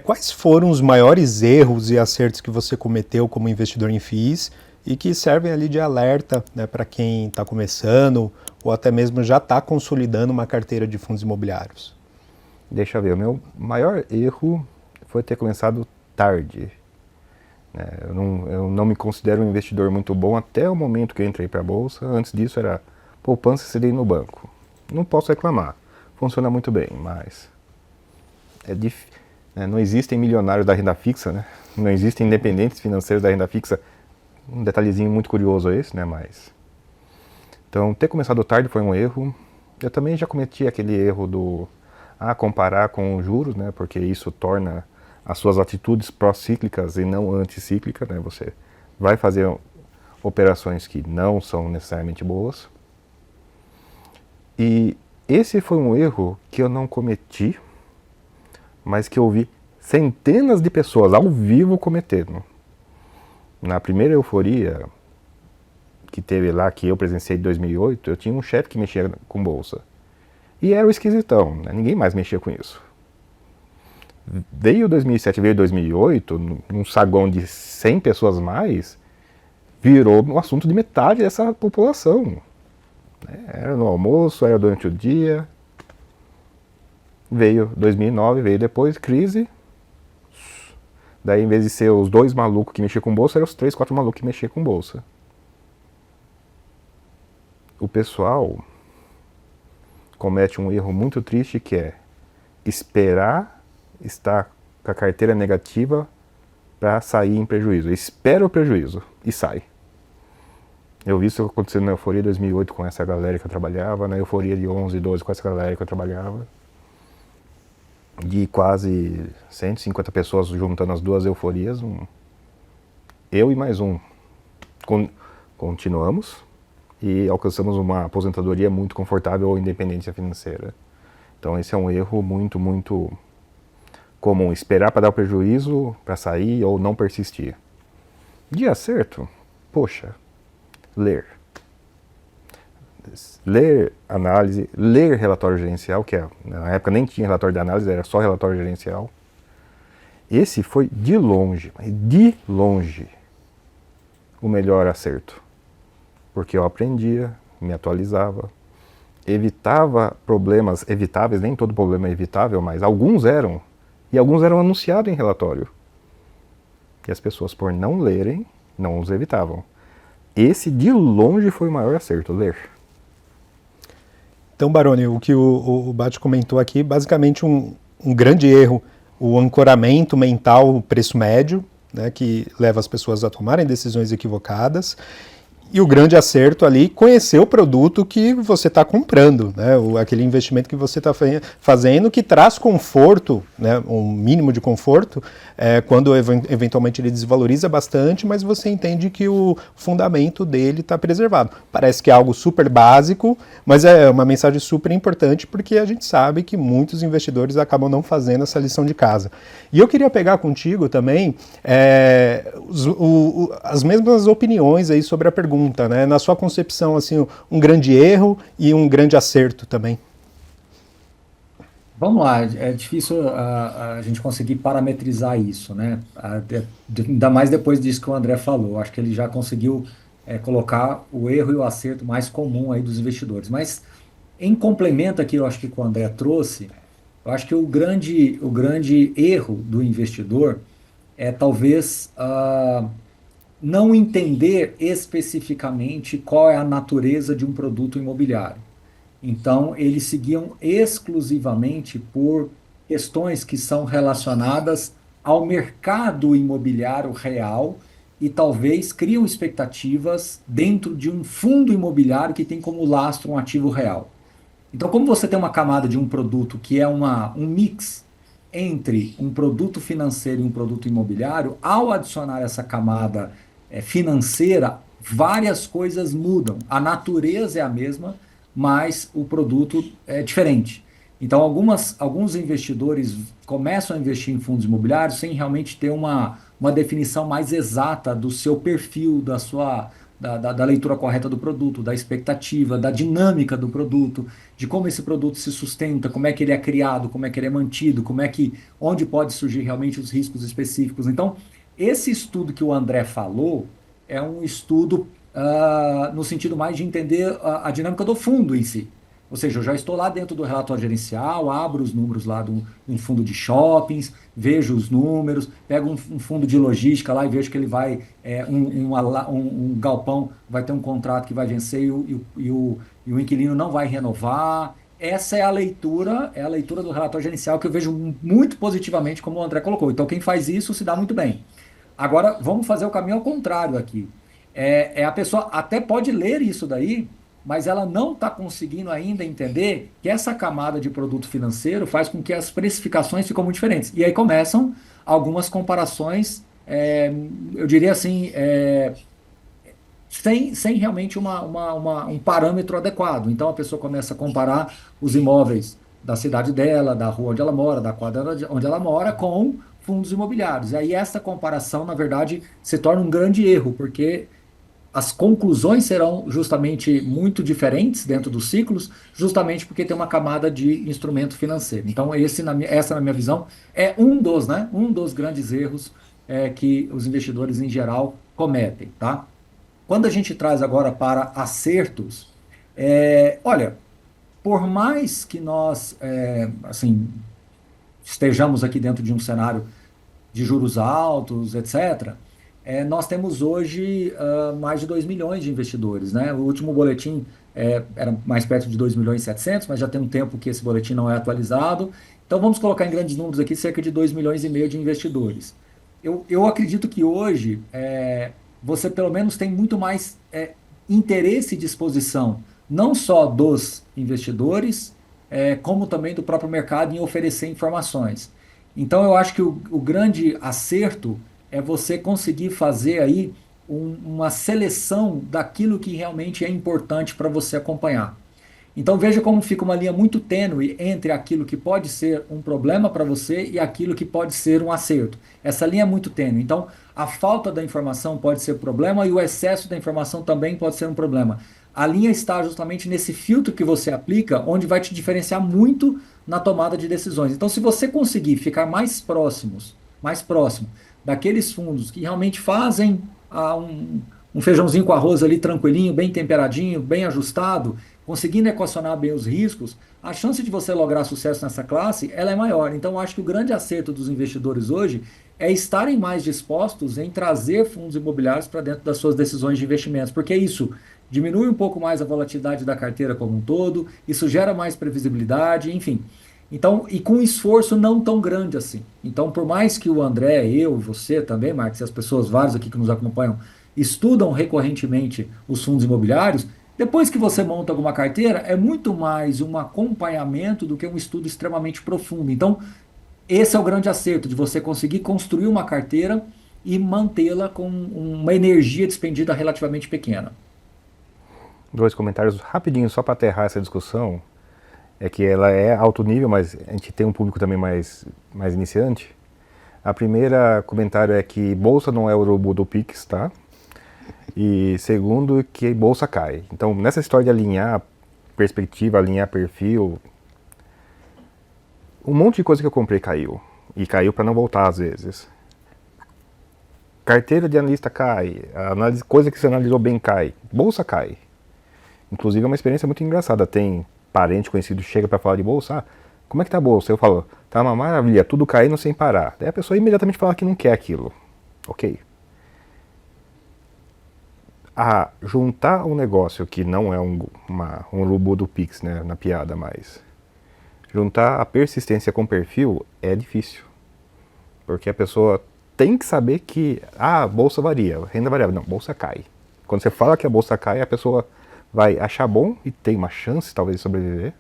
Quais foram os maiores erros e acertos que você cometeu como investidor em FIIs e que servem ali de alerta, né, para quem está começando ou até mesmo já está consolidando uma carteira de fundos imobiliários? Deixa eu ver, o meu maior erro foi ter começado tarde. Né? Eu não me considero um investidor muito bom até o momento que eu entrei para a Bolsa. Antes disso era poupança e CDI no banco. Não posso reclamar, funciona muito bem, mas não existem milionários da renda fixa, né? Não existem independentes financeiros da renda fixa. Um detalhezinho muito curioso esse, né? Mas então ter começado tarde foi um erro. Eu também já cometi aquele erro do comparar com os juros, né? Porque isso torna as suas atitudes pró-cíclicas e não anticíclicas, né? Você vai fazer operações que não são necessariamente boas. E esse foi um erro que eu não cometi, mas que eu vi centenas de pessoas ao vivo cometendo. Na primeira euforia que teve lá, que eu presenciei em 2008, eu tinha um chefe que mexia com bolsa. E era o esquisitão, né? Ninguém mais mexia com isso. Veio 2007, veio 2008, num saguão de 100 pessoas mais, virou um assunto de metade dessa população. Era no almoço, era durante o dia. Veio 2009, veio depois, crise. Daí, em vez de ser os 2 malucos que mexiam com bolsa, eram os 3, 4 malucos que mexiam com bolsa. O pessoal comete um erro muito triste, que é esperar estar com a carteira negativa para sair em prejuízo. Espera o prejuízo e sai. Eu vi isso acontecendo na euforia de 2008 com essa galera que eu trabalhava, na euforia de 11, 12 com essa galera que eu trabalhava. De quase 150 pessoas juntando as duas euforias, eu e mais um. Continuamos e alcançamos uma aposentadoria muito confortável ou independência financeira. Então esse é um erro muito, muito comum. Esperar para dar o prejuízo, para sair ou não persistir. De acerto, poxa, ler. Ler análise, ler relatório gerencial, que na época nem tinha relatório de análise, era só relatório gerencial. Esse foi de longe, o melhor acerto. Porque eu aprendia, me atualizava, evitava problemas evitáveis, nem todo problema é evitável, mas alguns eram. E alguns eram anunciados em relatório. E as pessoas, por não lerem, não os evitavam. Esse de longe foi o maior acerto, ler. Então, Baroni, o que o Bate comentou aqui, basicamente um grande erro, o ancoramento mental, o preço médio, né, que leva as pessoas a tomarem decisões equivocadas. E o grande acerto ali, conhecer o produto que você está comprando, né? Aquele investimento que você está fazendo, que traz conforto, né? Um mínimo de conforto, quando eventualmente ele desvaloriza bastante, mas você entende que o fundamento dele está preservado. Parece que é algo super básico, mas é uma mensagem super importante, porque a gente sabe que muitos investidores acabam não fazendo essa lição de casa. E eu queria pegar contigo também as mesmas opiniões aí sobre a pergunta. Né? Na sua concepção, assim, um grande erro e um grande acerto também. Vamos lá, é difícil a gente conseguir parametrizar isso, né? Ainda mais depois disso que o André falou. Acho que ele já conseguiu colocar o erro e o acerto mais comum aí dos investidores. Mas, em complemento aqui, eu acho que o André trouxe, eu acho que o grande erro do investidor é talvez não entender especificamente qual é a natureza de um produto imobiliário. Então, eles seguiam exclusivamente por questões que são relacionadas ao mercado imobiliário real e talvez criam expectativas dentro de um fundo imobiliário que tem como lastro um ativo real. Então, como você tem uma camada de um produto que é um mix entre um produto financeiro e um produto imobiliário, ao adicionar essa camada financeira, várias coisas mudam. A natureza é a mesma, mas o produto é diferente. Então, alguns investidores começam a investir em fundos imobiliários sem realmente ter uma definição mais exata do seu perfil, da leitura correta do produto, da expectativa, da dinâmica do produto, de como esse produto se sustenta, como é que ele é criado, como é que ele é mantido, onde pode surgir realmente os riscos específicos. Então, esse estudo que o André falou é um estudo no sentido mais de entender a dinâmica do fundo em si. Ou seja, eu já estou lá dentro do relatório gerencial, abro os números lá de um fundo de shoppings, vejo os números, pego um fundo de logística lá e vejo que ele vai, um galpão vai ter um contrato que vai vencer e o inquilino não vai renovar. Essa é a leitura do relatório gerencial que eu vejo muito positivamente, como o André colocou. Então, quem faz isso se dá muito bem. Agora, vamos fazer o caminho ao contrário aqui. A pessoa até pode ler isso daí, mas ela não está conseguindo ainda entender que essa camada de produto financeiro faz com que as precificações ficam muito diferentes. E aí começam algumas comparações, eu diria assim, sem realmente um parâmetro adequado. Então a pessoa começa a comparar os imóveis da cidade dela, da rua onde ela mora, da quadra onde ela mora, com fundos imobiliários. E aí essa comparação, na verdade, se torna um grande erro, porque as conclusões serão justamente muito diferentes dentro dos ciclos, justamente porque tem uma camada de instrumento financeiro. Então, essa, na minha visão, é um dos grandes erros que os investidores, em geral, cometem. Tá? Quando a gente traz agora para acertos, olha, por mais que nós assim, estejamos aqui dentro de um cenário de juros altos, etc., nós temos hoje mais de 2 milhões de investidores. Né? O último boletim era mais perto de 2 milhões e 700, mas já tem um tempo que esse boletim não é atualizado. Então vamos colocar em grandes números aqui cerca de 2 milhões e meio de investidores. Eu acredito que hoje você pelo menos tem muito mais interesse e disposição, não só dos investidores, como também do próprio mercado em oferecer informações. Então eu acho que o grande acerto é você conseguir fazer aí uma seleção daquilo que realmente é importante para você acompanhar. Então veja como fica uma linha muito tênue entre aquilo que pode ser um problema para você e aquilo que pode ser um acerto. Essa linha é muito tênue. Então a falta da informação pode ser problema e o excesso da informação também pode ser um problema. A linha está justamente nesse filtro que você aplica, onde vai te diferenciar muito na tomada de decisões. Então se você conseguir ficar mais próximo daqueles fundos que realmente fazem um feijãozinho com arroz ali tranquilinho, bem temperadinho, bem ajustado, conseguindo equacionar bem os riscos, a chance de você lograr sucesso nessa classe ela é maior. Então, acho que o grande acerto dos investidores hoje é estarem mais dispostos em trazer fundos imobiliários para dentro das suas decisões de investimentos, porque isso diminui um pouco mais a volatilidade da carteira como um todo, isso gera mais previsibilidade, enfim. Então, e com um esforço não tão grande assim. Então, por mais que o André, eu, você também, Marcos, e as pessoas, vários aqui que nos acompanham, estudam recorrentemente os fundos imobiliários, depois que você monta alguma carteira, é muito mais um acompanhamento do que um estudo extremamente profundo. Então, esse é o grande acerto, de você conseguir construir uma carteira e mantê-la com uma energia despendida relativamente pequena. 2 comentários rapidinho, só para aterrar essa discussão. É que ela é alto nível, mas a gente tem um público também mais iniciante. A primeira comentário é que bolsa não é o urubu do Pix, tá? E segundo, que bolsa cai. Então, nessa história de alinhar perspectiva, alinhar perfil, um monte de coisa que eu comprei caiu. E caiu para não voltar às vezes. Carteira de analista cai, coisa que você analisou bem cai, bolsa cai. Inclusive é uma experiência muito engraçada, tem parente conhecido chega para falar de bolsa, como é que tá a bolsa? Eu falo, tá uma maravilha, tudo caindo sem parar. Daí a pessoa imediatamente fala que não quer aquilo. Ok. Juntar um negócio que não é um urubu do Pix, né, na piada, mas juntar a persistência com perfil é difícil. Porque a pessoa tem que saber que a bolsa varia, renda variável. Não, bolsa cai. Quando você fala que a bolsa cai, a pessoa vai achar bom e tem uma chance talvez de sobreviver,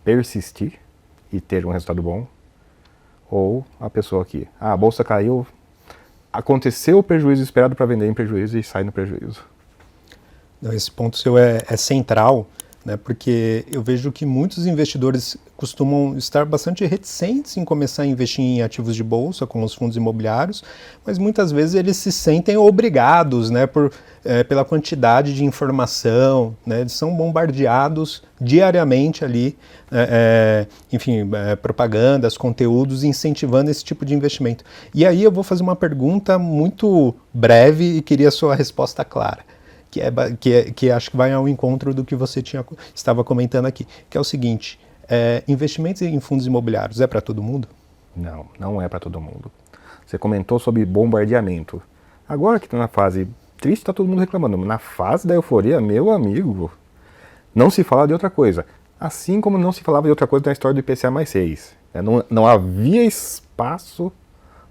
persistir e ter um resultado bom, ou a pessoa que, a bolsa caiu, aconteceu o prejuízo esperado para vender em prejuízo e sai no prejuízo. Esse ponto seu é central, né? Porque eu vejo que muitos investidores costumam estar bastante reticentes em começar a investir em ativos de bolsa, como os fundos imobiliários, mas muitas vezes eles se sentem obrigados, né, pela quantidade de informação, né? Eles são bombardeados diariamente ali, enfim, propagandas, conteúdos incentivando esse tipo de investimento. E aí eu vou fazer uma pergunta muito breve e queria a sua resposta clara. Que acho que vai ao encontro do que você estava comentando aqui, que é o seguinte: investimentos em fundos imobiliários é para todo mundo? Não, não é para todo mundo. Você comentou sobre bombardeamento. Agora que está na fase triste, está todo mundo reclamando. Na fase da euforia, meu amigo, não se fala de outra coisa. Assim como não se falava de outra coisa na história do IPCA mais 6. Não havia espaço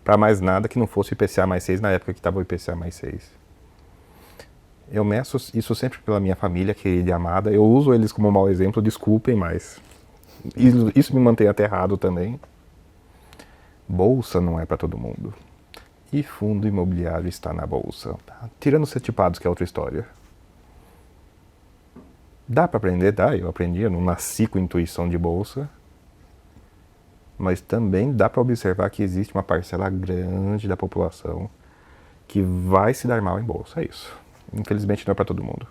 para mais nada que não fosse o IPCA mais 6 na época que estava o IPCA mais 6. Eu meço isso sempre pela minha família, querida e amada. Eu uso eles como mau exemplo, desculpem, mas isso me mantém aterrado também. Bolsa não é para todo mundo. E fundo imobiliário está na bolsa. Tirando os certificados, que é outra história. Dá para aprender? Dá, eu aprendi, eu não nasci com intuição de bolsa. Mas também dá para observar que existe uma parcela grande da população que vai se dar mal em bolsa, é isso. Infelizmente não é para todo mundo.